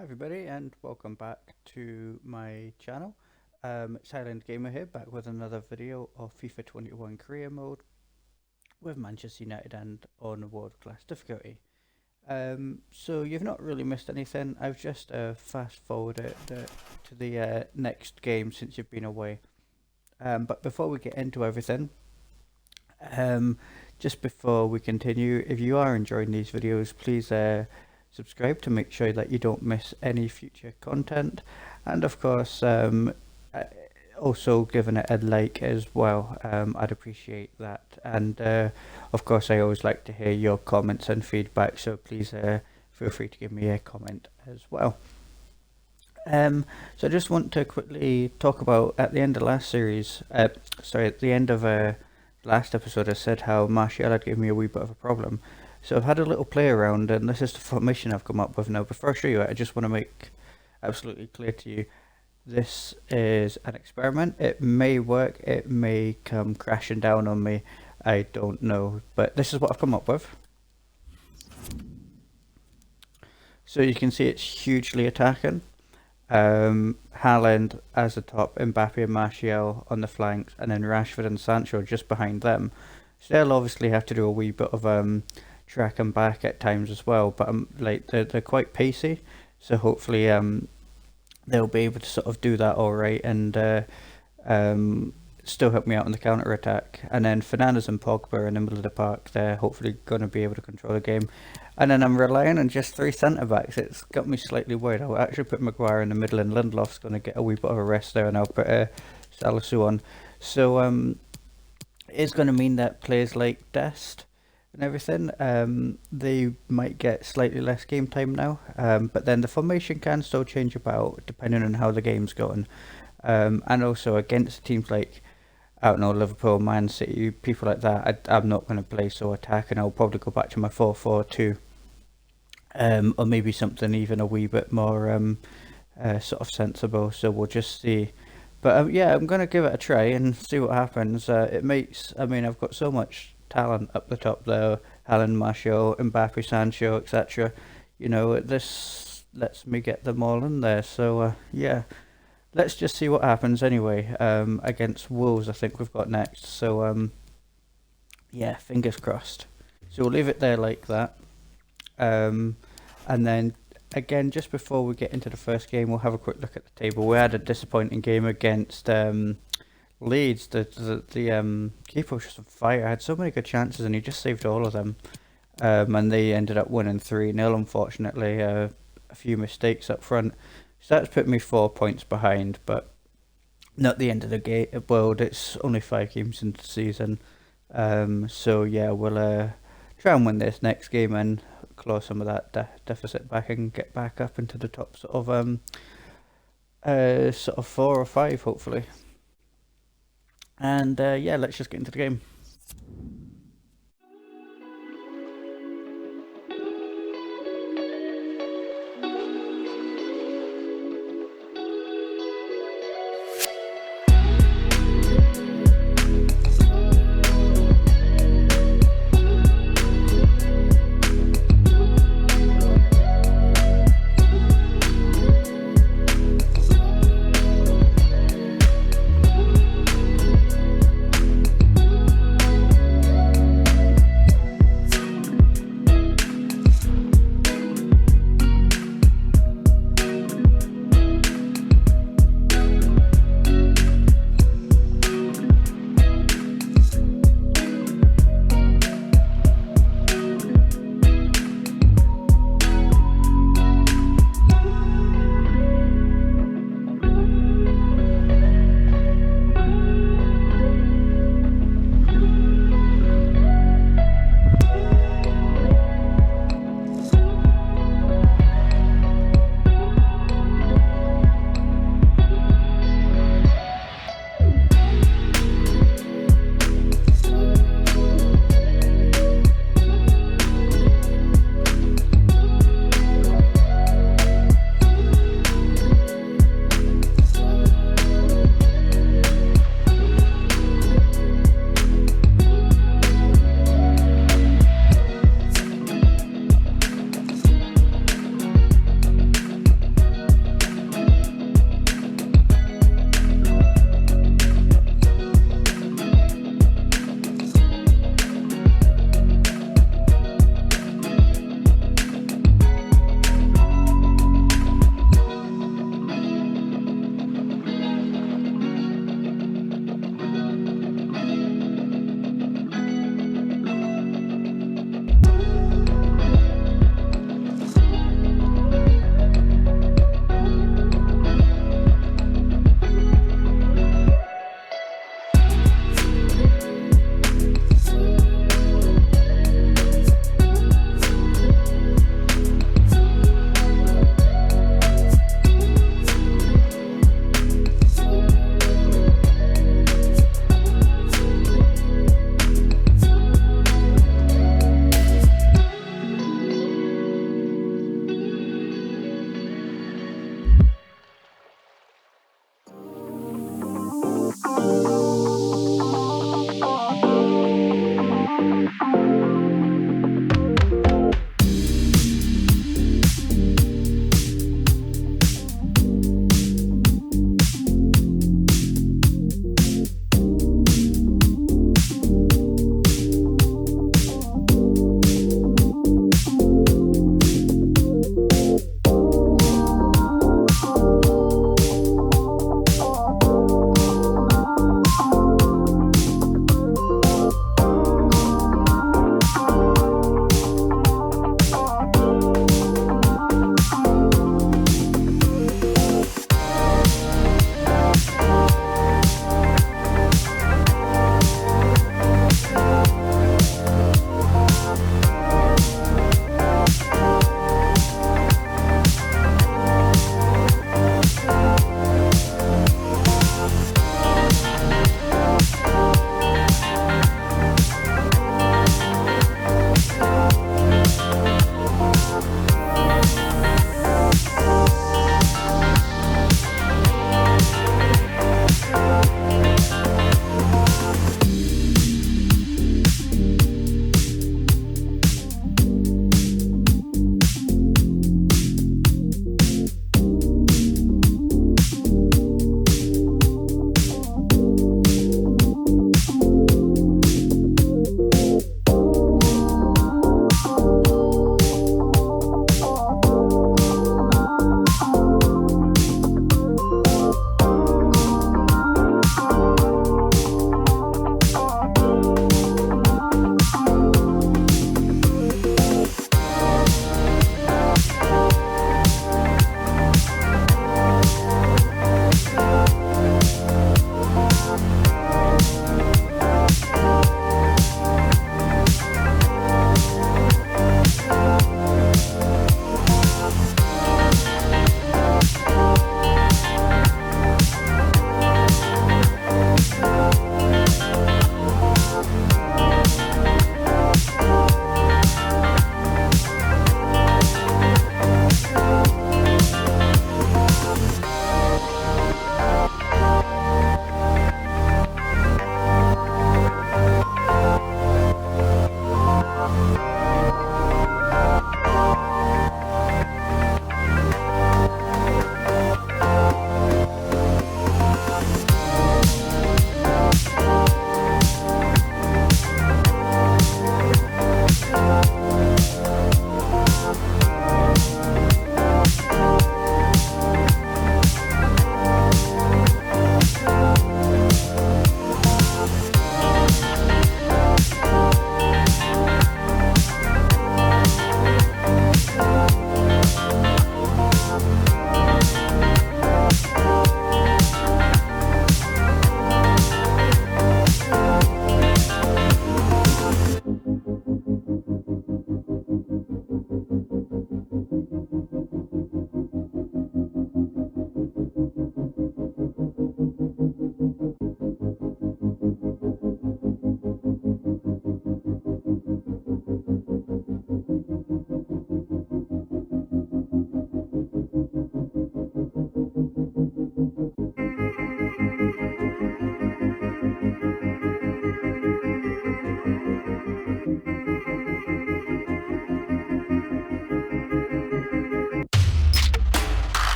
Hi everybody and welcome back to my channel. Silent Gamer here, back with another video of FIFA 21 career mode with Manchester United and on world class difficulty. So you've not really missed anything. I've just fast forwarded to the next game since you've been away. But before we get into everything, just before we continue, if you are enjoying these videos, please subscribe to make sure that you don't miss any future content, and of course also giving it a like as well. I'd appreciate that, and of course I always like to hear your comments and feedback, so please feel free to give me a comment as well. So I just want to quickly talk about, at the end of last series, at the end of last episode, I said how Martial had given me a wee bit of a problem. So I've had a little play around, and this is the formation I've come up with now. Before I show you it, I just want to make absolutely clear to you, this is an experiment. It may work, it may come crashing down on me, I don't know, but this is what I've come up with. So you can see it's hugely attacking. Haaland as the top, Mbappe and Martial on the flanks, and then Rashford and Sancho just behind them. So they'll obviously have to do a wee bit of track and back at times as well, but like they're quite pacey, so hopefully they'll be able to sort of do that all right, and still help me out on the counter attack. And then Fernandes and Pogba in the middle of the park, they're hopefully going to be able to control the game. And then I'm relying on just 3 centre backs. It's got me slightly worried. I'll actually put Maguire in the middle, and Lindelof's going to get a wee bit of a rest there, and I'll put Salisu on. So it's going to mean that players like Dest and everything, they might get slightly less game time now, but then the formation can still change about depending on how the game's going, and also against teams like, I don't know, Liverpool, Man City, people like that, I'm not going to play so attacking. I'll probably go back to my 4-4-2, or maybe something even a wee bit more sort of sensible, so we'll just see. But yeah, I'm going to give it a try and see what happens. It makes, I mean, I've got so much talent up the top there, Haaland, Martial, Mbappe, Sancho, etc. You know, this lets me get them all in there, so yeah, let's just see what happens anyway. Against Wolves I think we've got next, so yeah, fingers crossed. So we'll leave it there like that, and then again, just before we get into the first game, we'll have a quick look at the table. We had a disappointing game against Leeds. The keeper was just on fire. I had so many good chances and he just saved all of them, and they ended up winning 3-0 unfortunately. A few mistakes up front, so that's put me 4 points behind, but not the end of the world. It's only 5 games into the season, so yeah, we'll try and win this next game and claw some of that deficit back and get back up into the top sort of 4 or 5 hopefully. And yeah, let's just get into the game.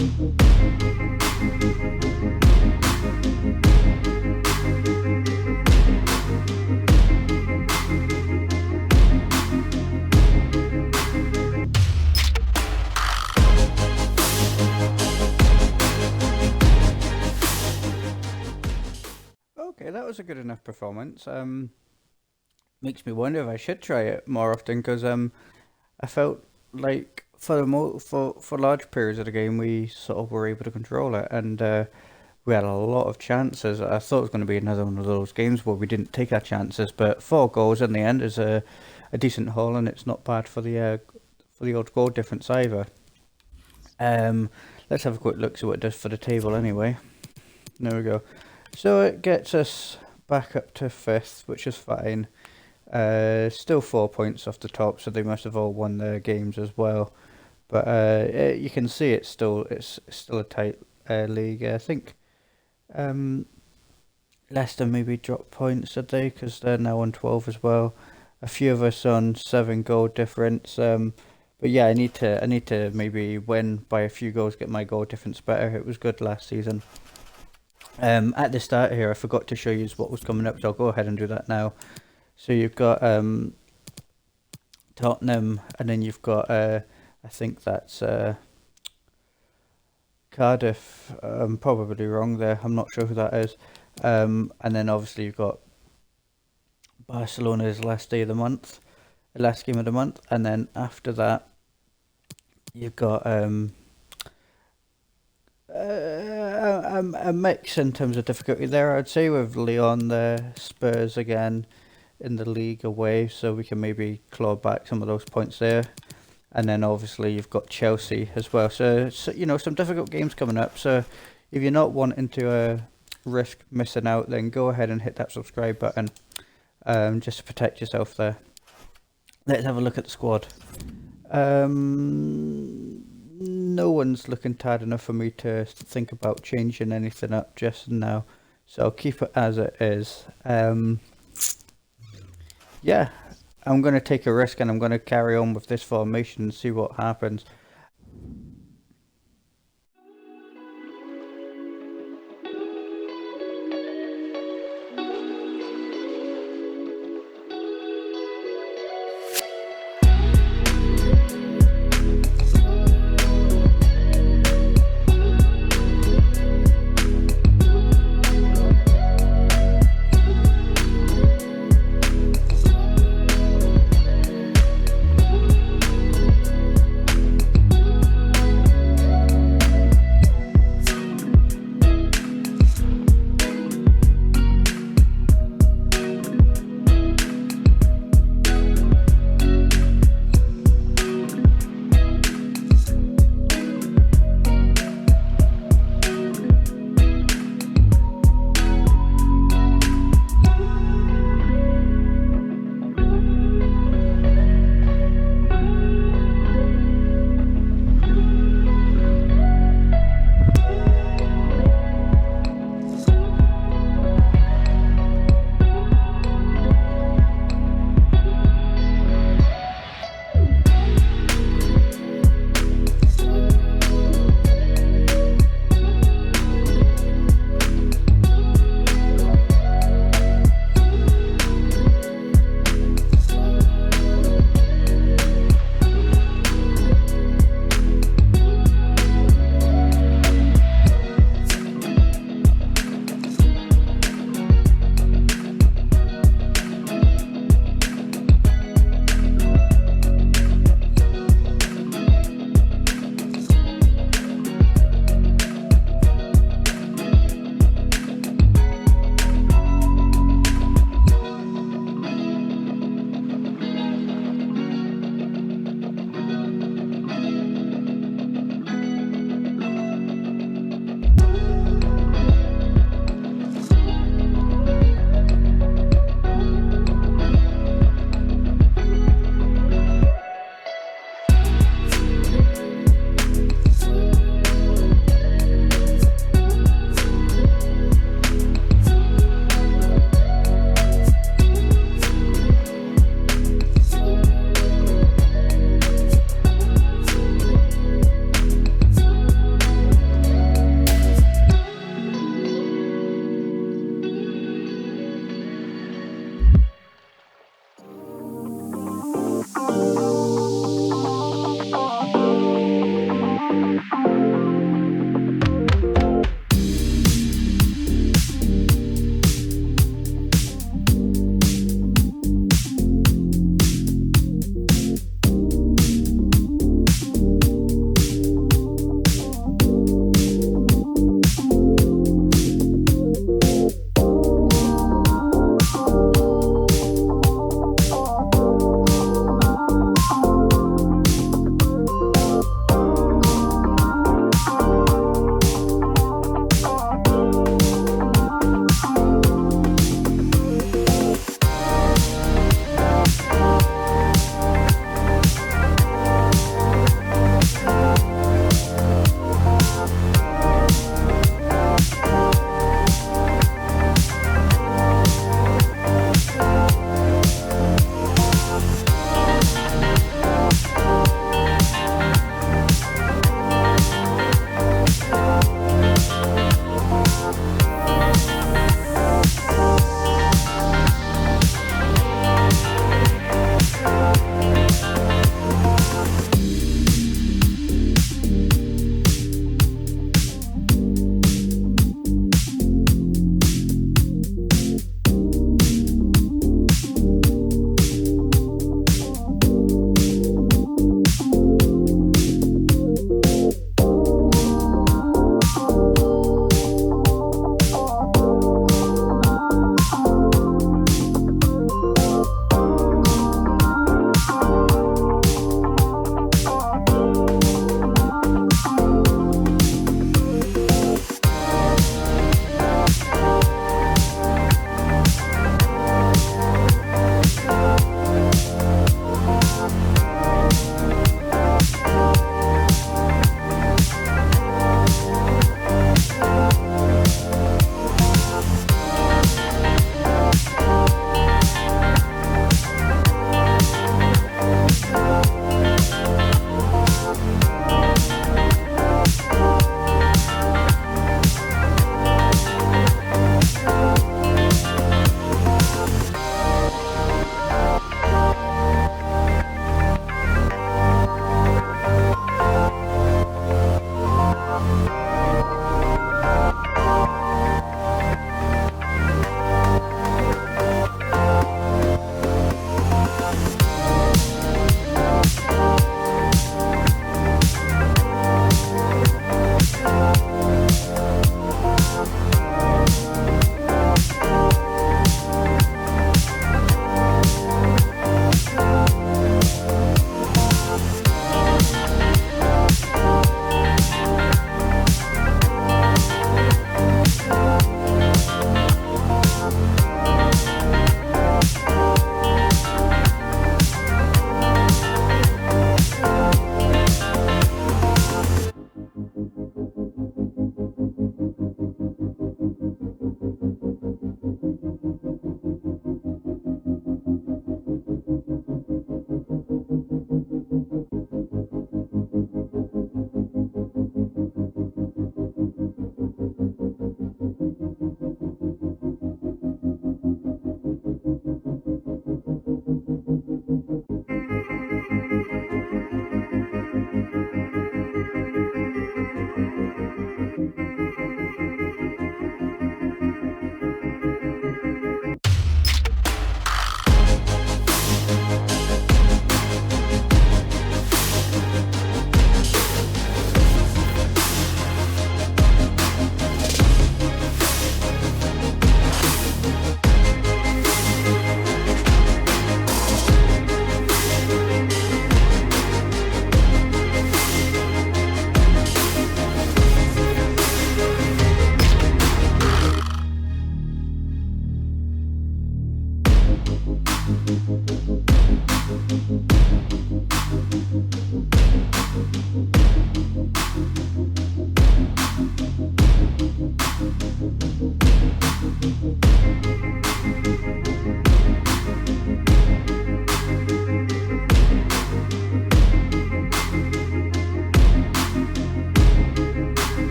Okay, that was a good enough performance. Makes me wonder if I should try it more often because I felt like for large periods of the game we sort of were able to control it, and we had a lot of chances. I thought it was going to be another one of those games where we didn't take our chances, but 4 goals in the end is a decent haul, and it's not bad for the odd goal difference either. Um, let's have a quick look see what it does for the table anyway. There we go. So it gets us back up to fifth, which is fine. Still 4 points off the top, so they must have all won their games as well. But you can see it's still a tight league. I think Leicester maybe dropped points, did they? Because they're now on 12 as well. A few of us on 7 goal difference. But yeah, I need to maybe win by a few goals, get my goal difference better. It was good last season. At the start here, I forgot to show you what was coming up, so I'll go ahead and do that now. So you've got Tottenham, and then you've got I think that's Cardiff. I'm probably wrong there. I'm not sure who that is. And then obviously you've got Barcelona's last day of the month, last game of the month, and then after that you've got a mix in terms of difficulty there. I'd say with Lyon, the Spurs again in the league away, so we can maybe claw back some of those points there. And then obviously you've got Chelsea as well. So some difficult games coming up. So if you're not wanting to risk missing out, then go ahead and hit that subscribe button just to protect yourself there. Let's have a look at the squad. No one's looking tired enough for me to think about changing anything up just now, so I'll keep it as it is. Yeah, I'm going to take a risk and I'm going to carry on with this formation and see what happens.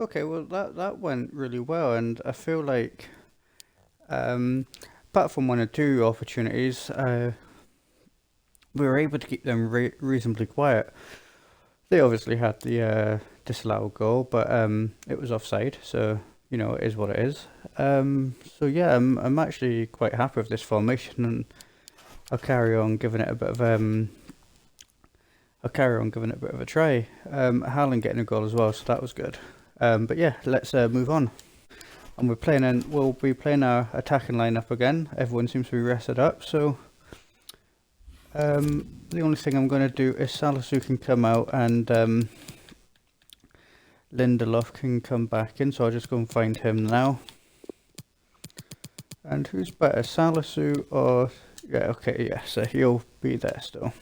Okay, well that went really well, and I feel like apart from one or two opportunities, we were able to keep them reasonably quiet. They obviously had the disallowed goal, but it was offside, so it is what it is. So yeah, I'm actually quite happy with this formation, and I'll carry on giving it a bit of a try. Haaland getting a goal as well, so that was good. But yeah, let's move on. And we'll be playing our attacking lineup again. Everyone seems to be rested up, so the only thing I'm going to do is Salisu can come out and Lindelof can come back in, so I'll just go and find him now. And who's better, Salisu or... Yeah, okay, yeah, so he'll be there still.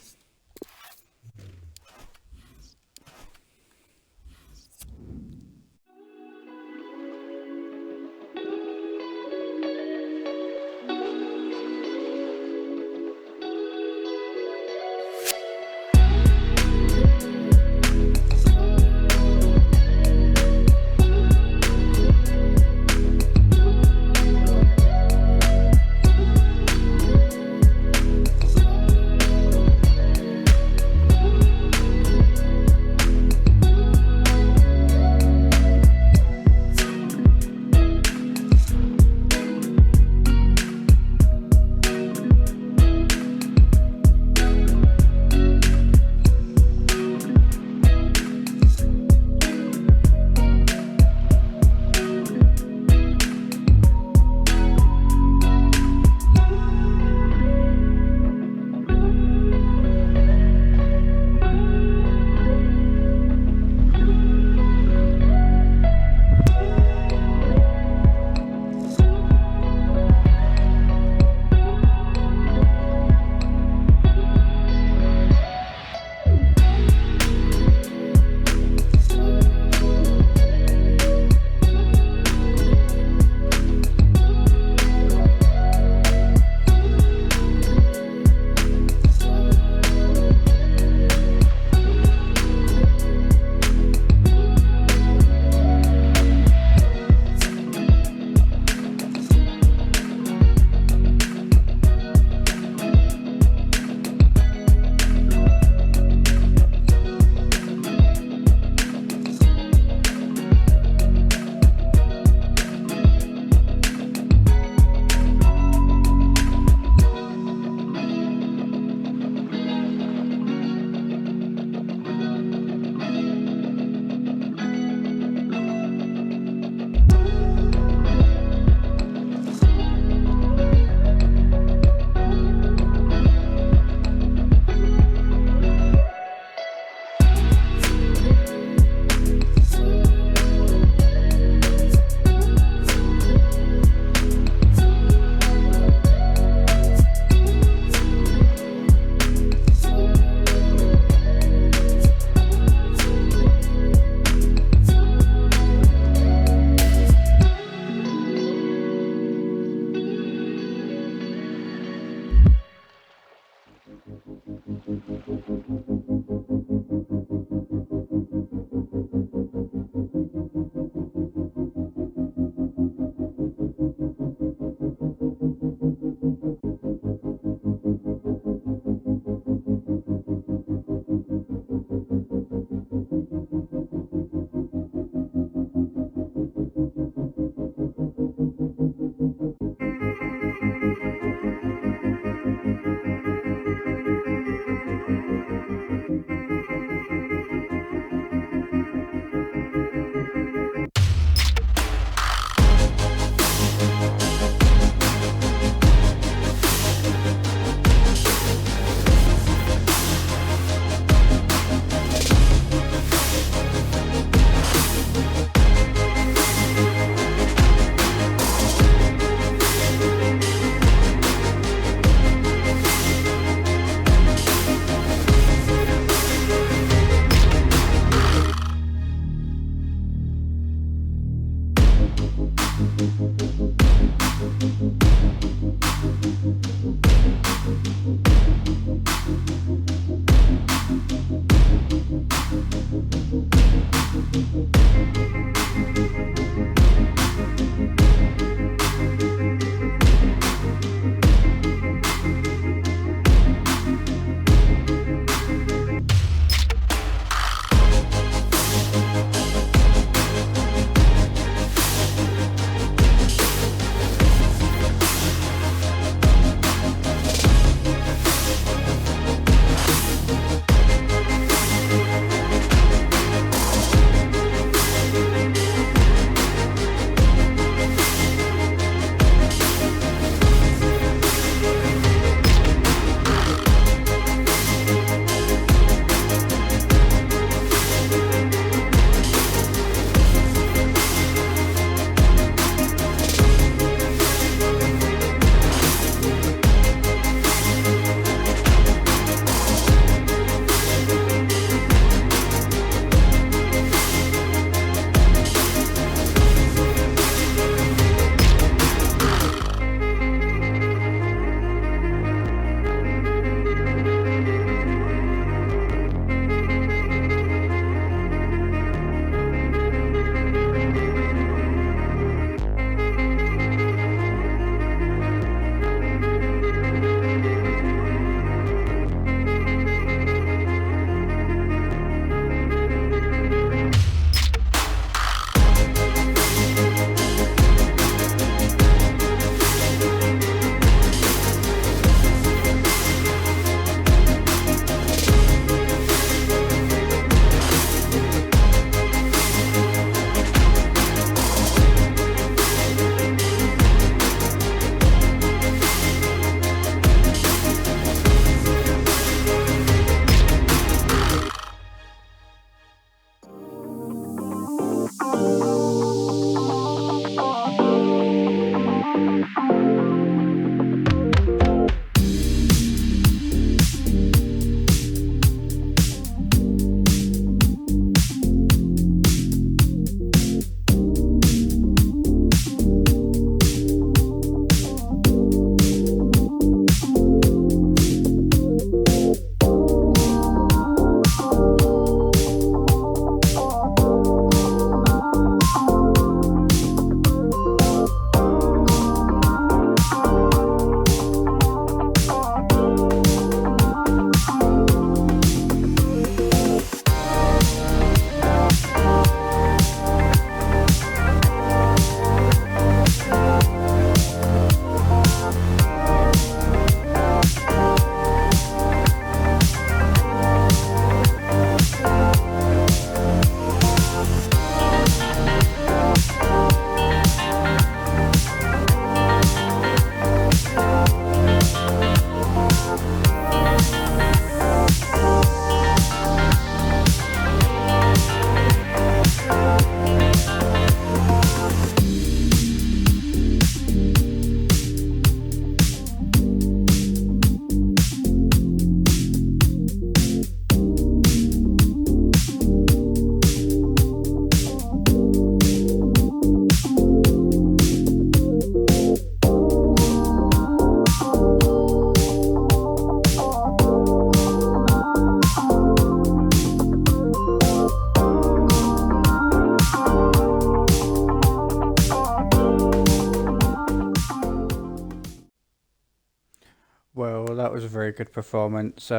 Well, that was a very good performance.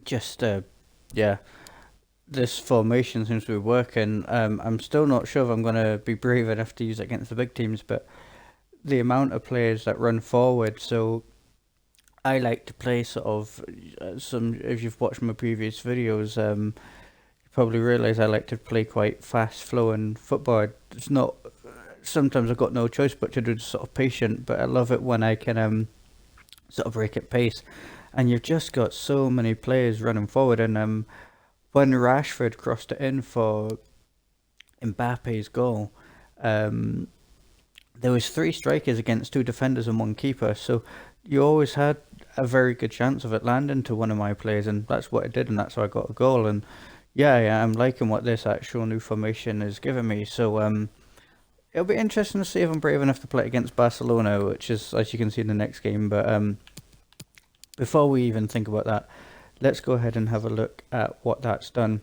Just yeah, this formation seems to be working. I'm still not sure if I'm gonna be brave enough to use it against the big teams, but the amount of players that run forward. So I like to play sort of some. If you've watched my previous videos, you probably realise I like to play quite fast flowing football. It's not. Sometimes I've got no choice but to do sort of patient, but I love it when I can sort of break at pace. And you've just got so many players running forward, and when Rashford crossed it in for Mbappe's goal, um, there was three strikers against two defenders and one keeper, so you always had a very good chance of it landing to one of my players, and that's what it did, and that's how I got a goal. And yeah, I'm liking what this actual new formation is giving me. So it'll be interesting to see if I'm brave enough to play against Barcelona, which is, as you can see in the next game. But before we even think about that, let's go ahead and have a look at what that's done.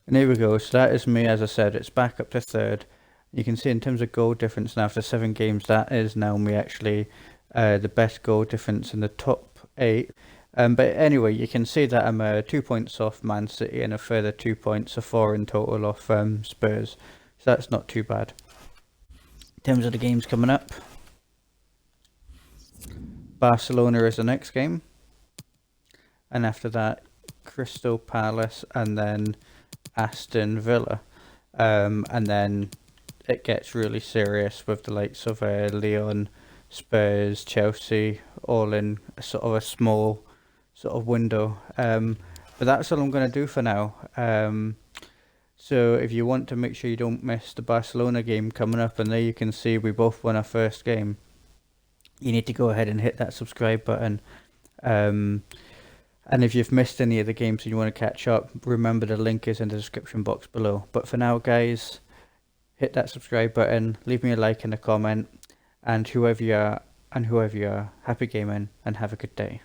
And here we go. So that is me, as I said, it's back up to third. You can see in terms of goal difference now after 7 games, that is now me actually the best goal difference in the top 8. But anyway, you can see that I'm 2 points off Man City and a further 2 points, so 4 in total off Spurs. So that's not too bad. In terms of the games coming up, Barcelona is the next game. And after that, Crystal Palace and then Aston Villa. And then it gets really serious with the likes of Lyon, Spurs, Chelsea, all in sort of a small sort of window. But that's all I'm going to do for now. So if you want to make sure you don't miss the Barcelona game coming up, and there you can see we both won our first game, you need to go ahead and hit that subscribe button. And if you've missed any of the games and you want to catch up, remember the link is in the description box below. But for now, guys, hit that subscribe button, leave me a like and a comment, and whoever you are, happy gaming and have a good day.